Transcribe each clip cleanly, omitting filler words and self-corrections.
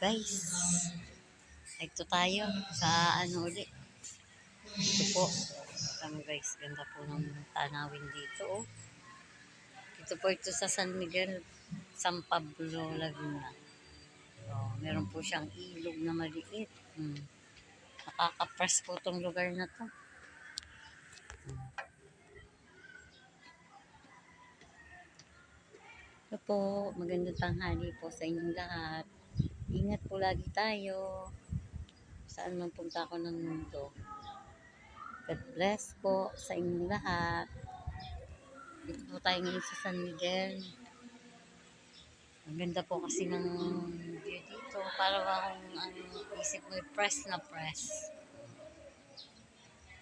Guys, ito tayo sa ano ulit. Ito po. Guys, ganda po ng tanawin dito. Oh. Ito po ito sa San Miguel, San Pablo, Laguna. Oh, meron po siyang ilog na maliit. Nakaka-press po itong lugar na to. Ito po, magandang tanghali po sa inyong lahat. Ingat po lagi tayo. Saan man punta ko ng mundo. God bless po sa inyong lahat. Dito po tayo ngayon sa San Miguel. Ang ganda po kasi ng view dito. Para akong isip mo press na press.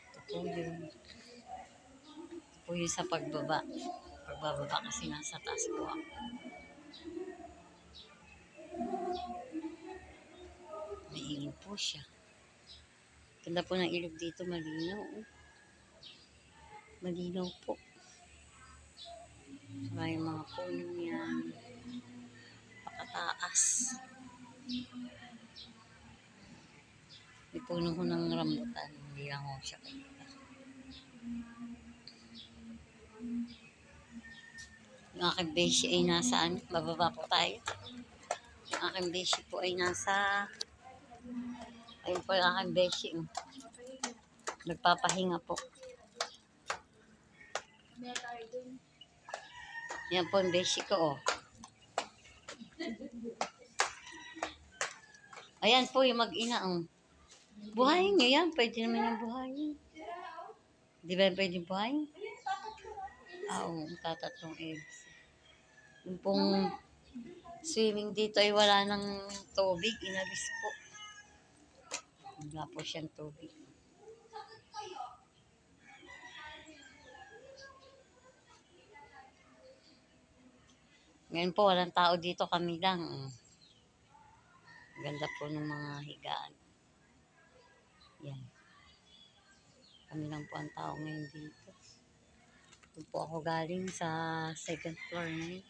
Ito po yun. Ito po yun sa pagbaba. Pagbababa kasi nasa taas po ako. May ilog po siya. Ganda po ng ilog dito, malinaw. Malinaw po. Saka yung mga puno yan. Pakataas. May puno ko ng rambutan. Hindi lang ako siya kita. Yung aking beshi ay nasaan? Bababa po tayo. Yung aking beshi po ay nasa... Ayun po yung aking beshi. Nagpapahinga po. Yan po yung beshi ko, oh. Ayan po yung mag-ina, oh. Buhayin nyo yan. Pwede naman yung buhayin. Di ba pwede buhayin? Oo, tatatlong eggs. Yung pong swimming dito ay wala ng tubig. Inalis po. Wala po siyang tubig. Ngayon po, walang tao dito. Kami lang. Ganda po ng mga higaan. Yan. Kami lang po ang tao ngayon dito. Doon po ako galing sa second floor na yun.